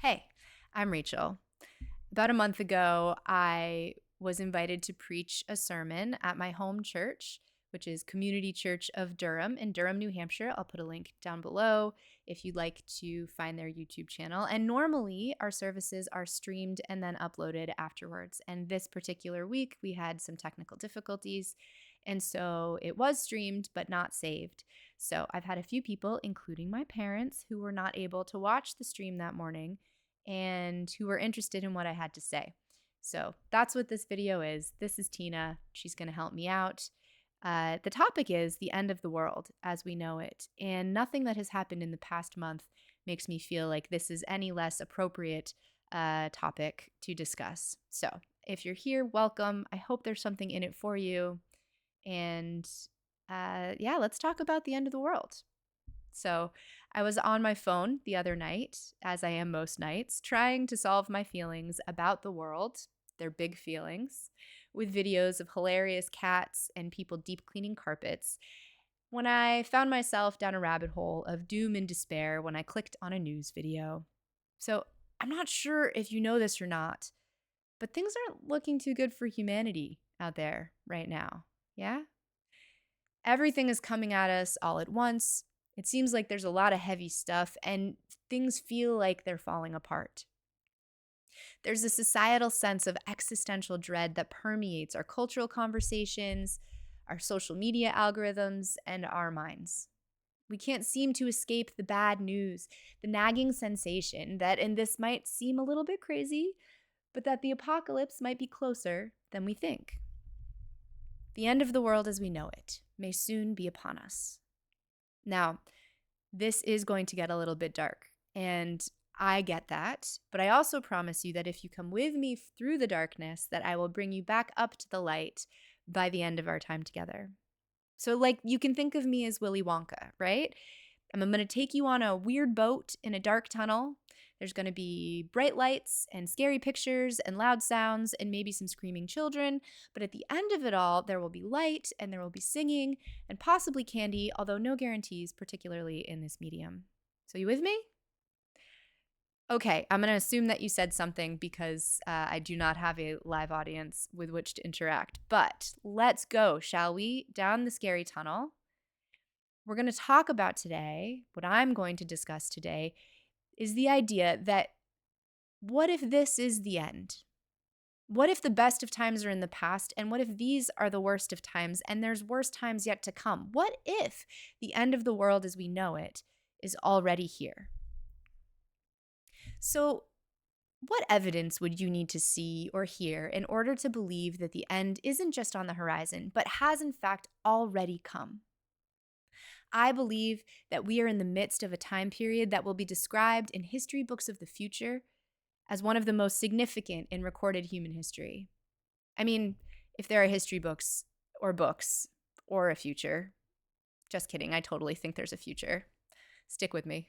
Hey, I'm Rachel. About a month ago, I was invited to preach a sermon at my home church, which is Community Church of Durham in Durham, New Hampshire. I'll put a link down below if you'd like to find their YouTube channel. And normally, our services are streamed and then uploaded afterwards. And this particular week, we had some technical difficulties. And so it was streamed, but not saved. So I've had a few people, including my parents, who were not able to watch the stream that morning and who were interested in what I had to say. So that's what this video is. This is Tina. She's going to help me out. The topic is the end of the world as we know it. And nothing that has happened in the past month makes me feel like this is any less appropriate topic to discuss. So if you're here, welcome. I hope there's something in it for you. And yeah, let's talk about the end of the world. So I was on my phone the other night, as I am most nights, trying to solve my feelings about the world, their big feelings, with videos of hilarious cats and people deep cleaning carpets, when I found myself down a rabbit hole of doom and despair when I clicked on a news video. So I'm not sure if you know this or not, but things aren't looking too good for humanity out there right now. Yeah? Everything is coming at us all at once. It seems like there's a lot of heavy stuff and things feel like they're falling apart. There's a societal sense of existential dread that permeates our cultural conversations, our social media algorithms, and our minds. We can't seem to escape the bad news, the nagging sensation that, and this might seem a little bit crazy, but that the apocalypse might be closer than we think. The end of the world as we know it may soon be upon us. Now, this is going to get a little bit dark, and I get that, but I also promise you that if you come with me through the darkness, that I will bring you back up to the light by the end of our time together. So, like, you can think of me as Willy Wonka, right? I'm going to take you on a weird boat in a dark tunnel. There's going to be bright lights and scary pictures and loud sounds and maybe some screaming children. But at the end of it all, there will be light and there will be singing and possibly candy, although no guarantees, particularly in this medium. So, you with me? Okay, I'm going to assume that you said something because I do not have a live audience with which to interact. But let's go, shall we? Down the scary tunnel. We're going to talk about today, what I'm going to discuss today, is the idea that what if this is the end? What if the best of times are in the past? And what if these are the worst of times and there's worse times yet to come? What if the end of the world as we know it is already here? So, what evidence would you need to see or hear in order to believe that the end isn't just on the horizon, but has in fact already come? I believe that we are in the midst of a time period that will be described in history books of the future as one of the most significant in recorded human history. I mean, if there are history books or a future, just kidding, I totally think there's a future. Stick with me.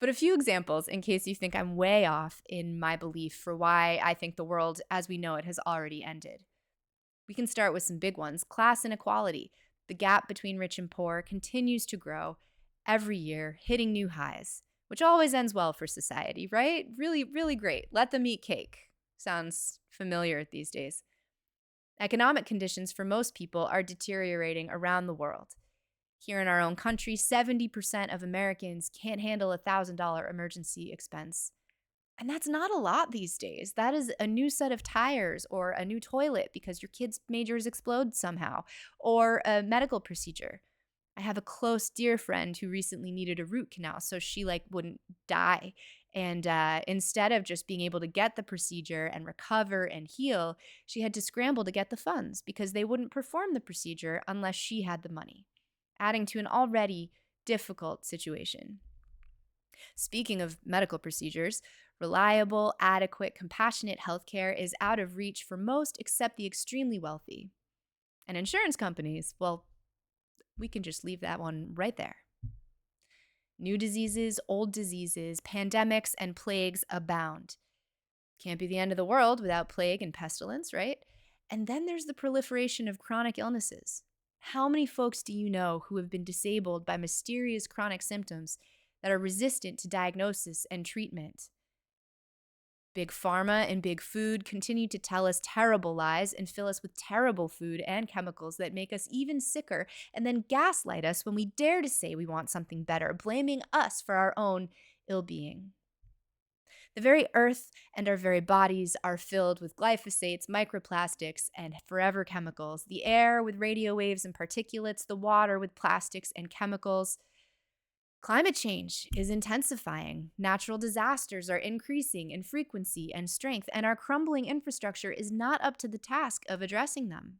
But a few examples in case you think I'm way off in my belief for why I think the world as we know it has already ended. We can start with some big ones. Class inequality. The gap between rich and poor continues to grow every year, hitting new highs, which always ends well for society, right? Really, really great. Let them eat cake. Sounds familiar these days. Economic conditions for most people are deteriorating around the world. Here in our own country, 70% of Americans can't handle a $1,000 emergency expense. And that's not a lot these days. That is a new set of tires or a new toilet because your kid's made yours explode somehow, or a medical procedure. I have a close, dear friend who recently needed a root canal so she wouldn't die. And instead of just being able to get the procedure and recover and heal, she had to scramble to get the funds because they wouldn't perform the procedure unless she had the money, adding to an already difficult situation. Speaking of medical procedures, reliable, adequate, compassionate healthcare is out of reach for most except the extremely wealthy. And insurance companies, well, we can just leave that one right there. New diseases, old diseases, pandemics, and plagues abound. Can't be the end of the world without plague and pestilence, right? And then there's the proliferation of chronic illnesses. How many folks do you know who have been disabled by mysterious chronic symptoms that are resistant to diagnosis and treatment? Big pharma and big food continue to tell us terrible lies and fill us with terrible food and chemicals that make us even sicker, and then gaslight us when we dare to say we want something better, blaming us for our own ill being. The very earth and our very bodies are filled with glyphosates, microplastics, and forever chemicals. The air with radio waves and particulates, the water with plastics and chemicals. Climate change is intensifying. Natural disasters are increasing in frequency and strength, and our crumbling infrastructure is not up to the task of addressing them.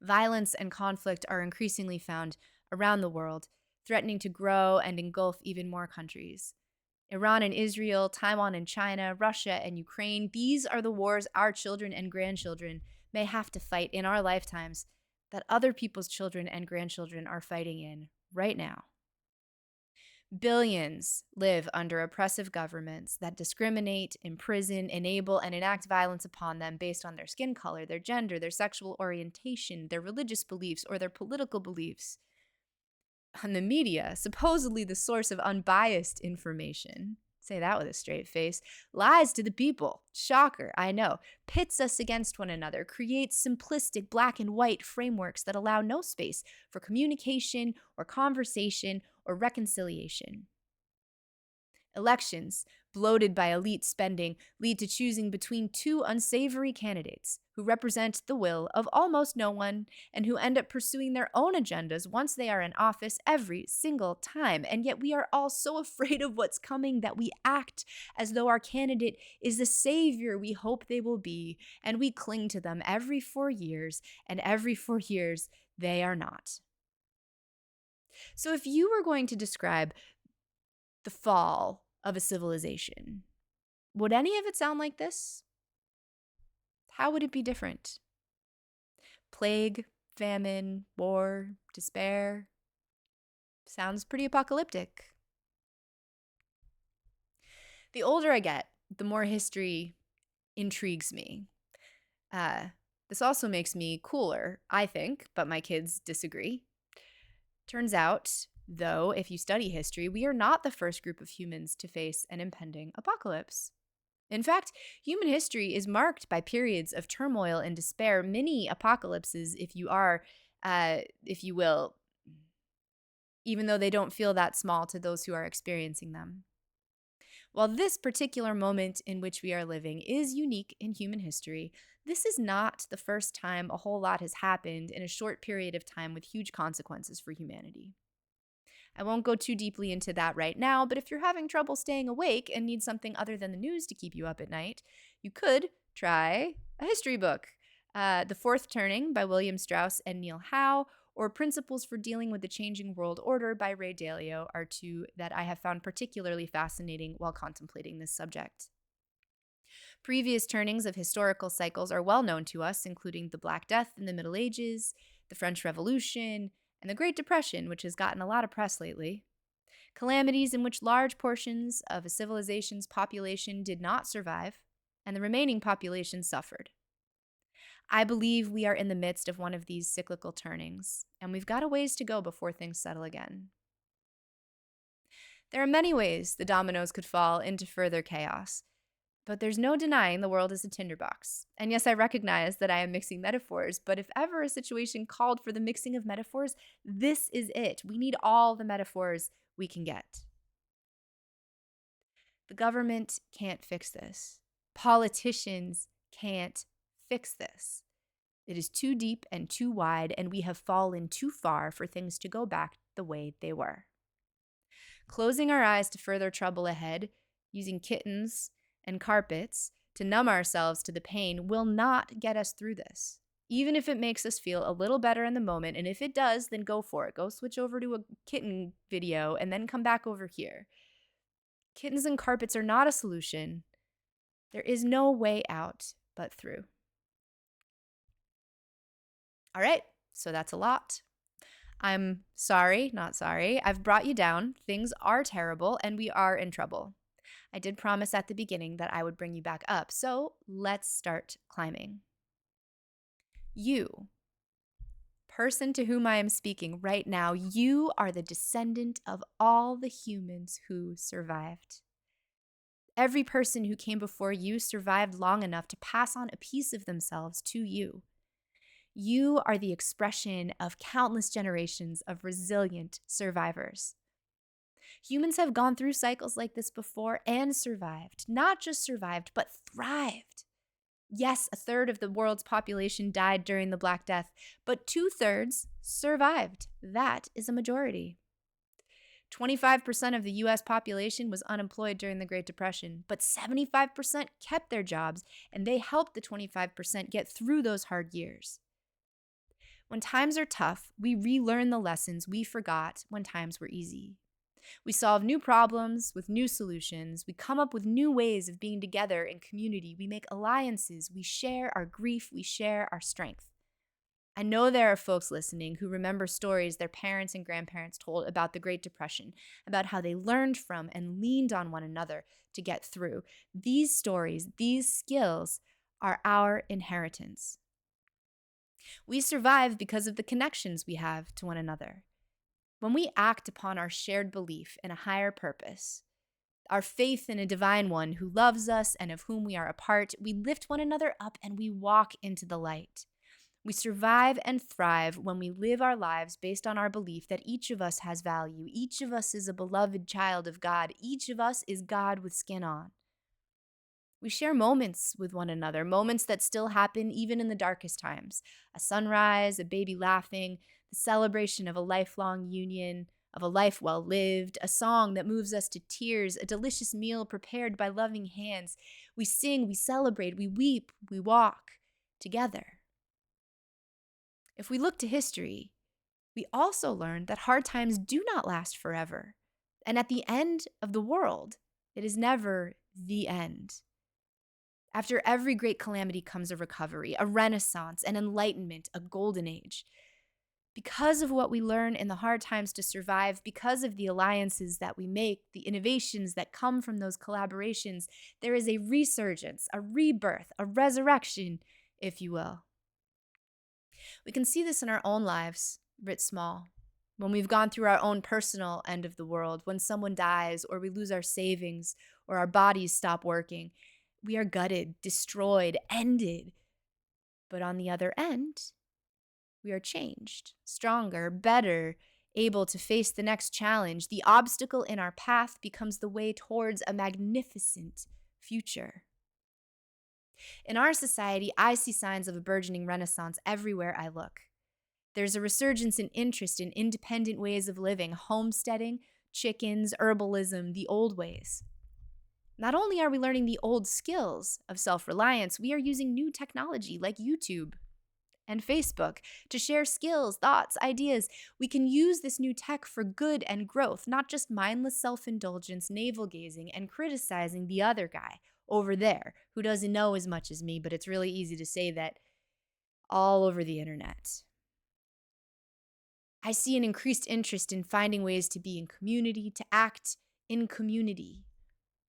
Violence and conflict are increasingly found around the world, threatening to grow and engulf even more countries. Iran and Israel, Taiwan and China, Russia and Ukraine, these are the wars our children and grandchildren may have to fight in our lifetimes that other people's children and grandchildren are fighting in right now. Billions live under oppressive governments that discriminate, imprison, enable, and enact violence upon them based on their skin color, their gender, their sexual orientation, their religious beliefs, or their political beliefs. And the media, supposedly the source of unbiased information, say that with a straight face, lies to the people. Shocker, I know. Pits us against one another, creates simplistic black and white frameworks that allow no space for communication or conversation or reconciliation. Elections, bloated by elite spending, lead to choosing between two unsavory candidates who represent the will of almost no one and who end up pursuing their own agendas once they are in office every single time. And yet we are all so afraid of what's coming that we act as though our candidate is the savior we hope they will be, and we cling to them every 4 years, and every 4 years they are not. So if you were going to describe the fall of a civilization, would any of it sound like this? How would it be different? Plague, famine, war, despair. Sounds pretty apocalyptic. The older I get, the more history intrigues me. This also makes me cooler, I think, but my kids disagree. Turns out, though, if you study history, we are not the first group of humans to face an impending apocalypse. In fact, human history is marked by periods of turmoil and despair, mini apocalypses, if you will, even though they don't feel that small to those who are experiencing them. While this particular moment in which we are living is unique in human history, this is not the first time a whole lot has happened in a short period of time with huge consequences for humanity. I won't go too deeply into that right now, but if you're having trouble staying awake and need something other than the news to keep you up at night, you could try a history book. The Fourth Turning by William Strauss and Neil Howe, or Principles for Dealing with the Changing World Order by Ray Dalio are two that I have found particularly fascinating while contemplating this subject. Previous turnings of historical cycles are well known to us, including the Black Death in the Middle Ages, the French Revolution, and the Great Depression, which has gotten a lot of press lately. Calamities in which large portions of a civilization's population did not survive, and the remaining population suffered. I believe we are in the midst of one of these cyclical turnings, and we've got a ways to go before things settle again. There are many ways the dominoes could fall into further chaos, but there's no denying the world is a tinderbox. And yes, I recognize that I am mixing metaphors, but if ever a situation called for the mixing of metaphors, this is it. We need all the metaphors we can get. The government can't fix this. Politicians can't fix this. It is too deep and too wide, and we have fallen too far for things to go back the way they were. Closing our eyes to further trouble ahead, using kittens and carpets to numb ourselves to the pain will not get us through this, even if it makes us feel a little better in the moment. And if it does, then go for it. Go switch over to a kitten video and then come back over here. Kittens and carpets are not a solution. There is no way out but through. All right, so that's a lot. I'm sorry, not sorry. I've brought you down. Things are terrible and we are in trouble. I did promise at the beginning that I would bring you back up, so let's start climbing. You, person to whom I am speaking right now, you are the descendant of all the humans who survived. Every person who came before you survived long enough to pass on a piece of themselves to you. You are the expression of countless generations of resilient survivors. Humans have gone through cycles like this before and survived. Not just survived, but thrived. Yes, a third of the world's population died during the Black Death, but 2/3 survived. That is a majority. 25% of the US population was unemployed during the Great Depression, but 75% kept their jobs, and they helped the 25% get through those hard years. When times are tough, we relearn the lessons we forgot when times were easy. We solve new problems with new solutions. We come up with new ways of being together in community. We make alliances. We share our grief. We share our strength. I know there are folks listening who remember stories their parents and grandparents told about the Great Depression, about how they learned from and leaned on one another to get through. These stories, these skills, are our inheritance. We survive because of the connections we have to one another. When we act upon our shared belief in a higher purpose, our faith in a divine one who loves us and of whom we are a part, we lift one another up and we walk into the light. We survive and thrive when we live our lives based on our belief that each of us has value. Each of us is a beloved child of God. Each of us is God with skin on. We share moments with one another, moments that still happen even in the darkest times. A sunrise, a baby laughing, the celebration of a lifelong union, of a life well lived, a song that moves us to tears, a delicious meal prepared by loving hands. We sing, we celebrate, we weep, we walk together. If we look to history, we also learn that hard times do not last forever. And at the end of the world, it is never the end. After every great calamity comes a recovery, a renaissance, an enlightenment, a golden age. Because of what we learn in the hard times to survive, because of the alliances that we make, the innovations that come from those collaborations, there is a resurgence, a rebirth, a resurrection, if you will. We can see this in our own lives, writ small. When we've gone through our own personal end of the world, when someone dies or we lose our savings or our bodies stop working, we are gutted, destroyed, ended. But on the other end, we are changed, stronger, better, able to face the next challenge. The obstacle in our path becomes the way towards a magnificent future. In our society, I see signs of a burgeoning renaissance everywhere I look. There's a resurgence in interest in independent ways of living, homesteading, chickens, herbalism, the old ways. Not only are we learning the old skills of self-reliance, we are using new technology like YouTube and Facebook to share skills, thoughts, ideas. We can use this new tech for good and growth, not just mindless self-indulgence, navel-gazing, and criticizing the other guy over there who doesn't know as much as me, but it's really easy to say that all over the internet. I see an increased interest in finding ways to be in community, to act in community.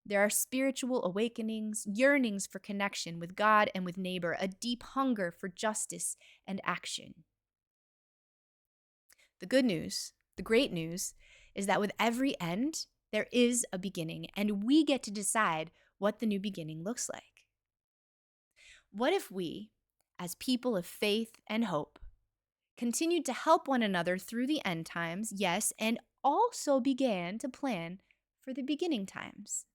There are spiritual awakenings, yearnings for connection with God and with neighbor, a deep hunger for justice and action. The good news, the great news, is that with every end, there is a beginning, and we get to decide what the new beginning looks like. What if we, as people of faith and hope, continued to help one another through the end times, yes, and also began to plan for the beginning times?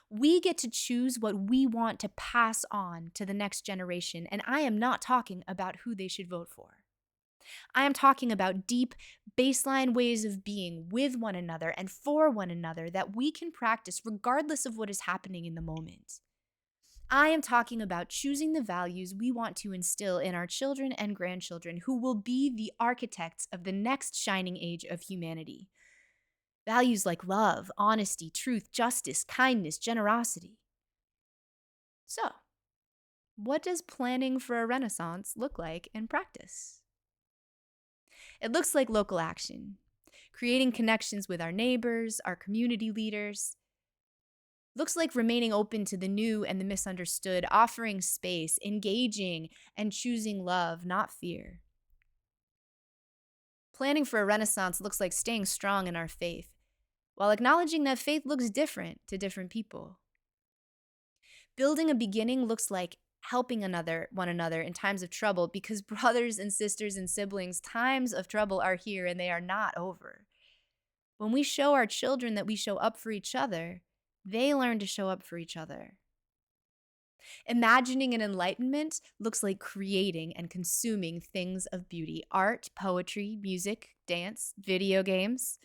We get to choose what we want to pass on to the next generation, and I am not talking about who they should vote for. I am talking about deep, baseline ways of being with one another and for one another that we can practice regardless of what is happening in the moment. I am talking about choosing the values we want to instill in our children and grandchildren who will be the architects of the next shining age of humanity. Values like love, honesty, truth, justice, kindness, generosity. So, what does planning for a renaissance look like in practice? It looks like local action, creating connections with our neighbors, our community leaders. Looks like remaining open to the new and the misunderstood, offering space, engaging, and choosing love, not fear. Planning for a renaissance looks like staying strong in our faith, while acknowledging that faith looks different to different people. Building a beginning looks like helping one another in times of trouble, because brothers and sisters and siblings, times of trouble are here and they are not over. When we show our children that we show up for each other, they learn to show up for each other. Imagining an enlightenment looks like creating and consuming things of beauty: art, poetry, music, dance, video games.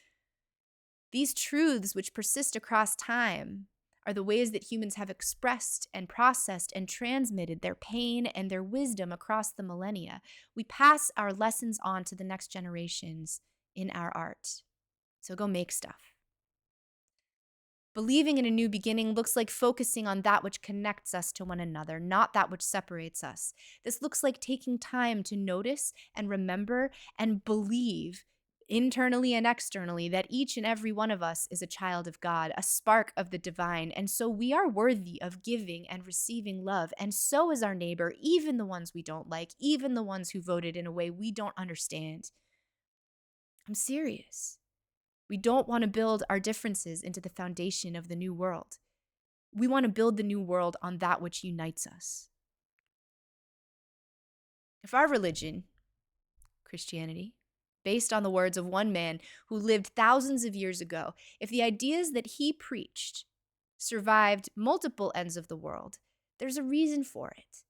These truths, which persist across time, are the ways that humans have expressed and processed and transmitted their pain and their wisdom across the millennia. We pass our lessons on to the next generations in our art. So go make stuff. Believing in a new beginning looks like focusing on that which connects us to one another, not that which separates us. This looks like taking time to notice and remember and believe internally and externally that each and every one of us is a child of God, a spark of the divine, and so we are worthy of giving and receiving love, and so is our neighbor, even the ones we don't like, even the ones who voted in a way we don't understand. I'm serious. We don't want to build our differences into the foundation of the new world. We want to build the new world on that which unites us. If our religion, Christianity, based on the words of one man who lived thousands of years ago, if the ideas that he preached survived multiple ends of the world, there's a reason for it.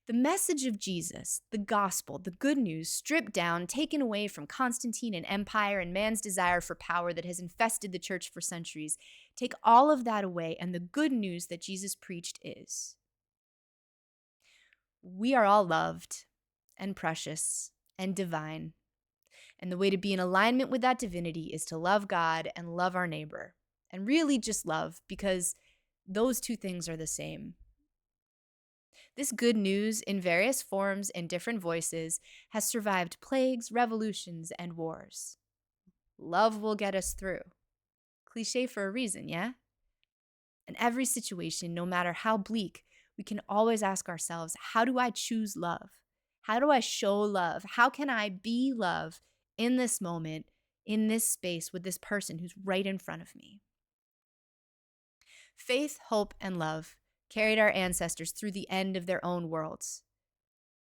The message of Jesus, the gospel, the good news, stripped down, taken away from Constantine and empire and man's desire for power that has infested the church for centuries. Take all of that away, and the good news that Jesus preached is: we are all loved and precious and divine. And the way to be in alignment with that divinity is to love God and love our neighbor. And really just love, because those two things are the same. This good news, in various forms and different voices, has survived plagues, revolutions, and wars. Love will get us through. Cliché for a reason, yeah? In every situation, no matter how bleak, we can always ask ourselves, how do I choose love? How do I show love? How can I be love in this moment, in this space, with this person who's right in front of me? Faith, hope, and love carried our ancestors through the end of their own worlds.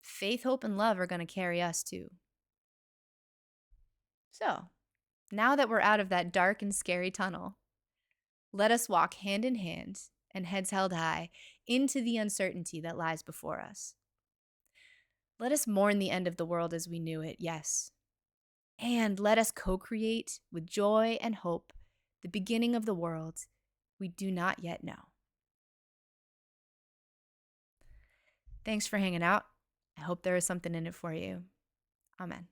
Faith, hope, and love are going to carry us too. So, now that we're out of that dark and scary tunnel, let us walk hand in hand and heads held high into the uncertainty that lies before us. Let us mourn the end of the world as we knew it, yes. And let us co-create with joy and hope the beginning of the world we do not yet know. Thanks for hanging out. I hope there is something in it for you. Amen.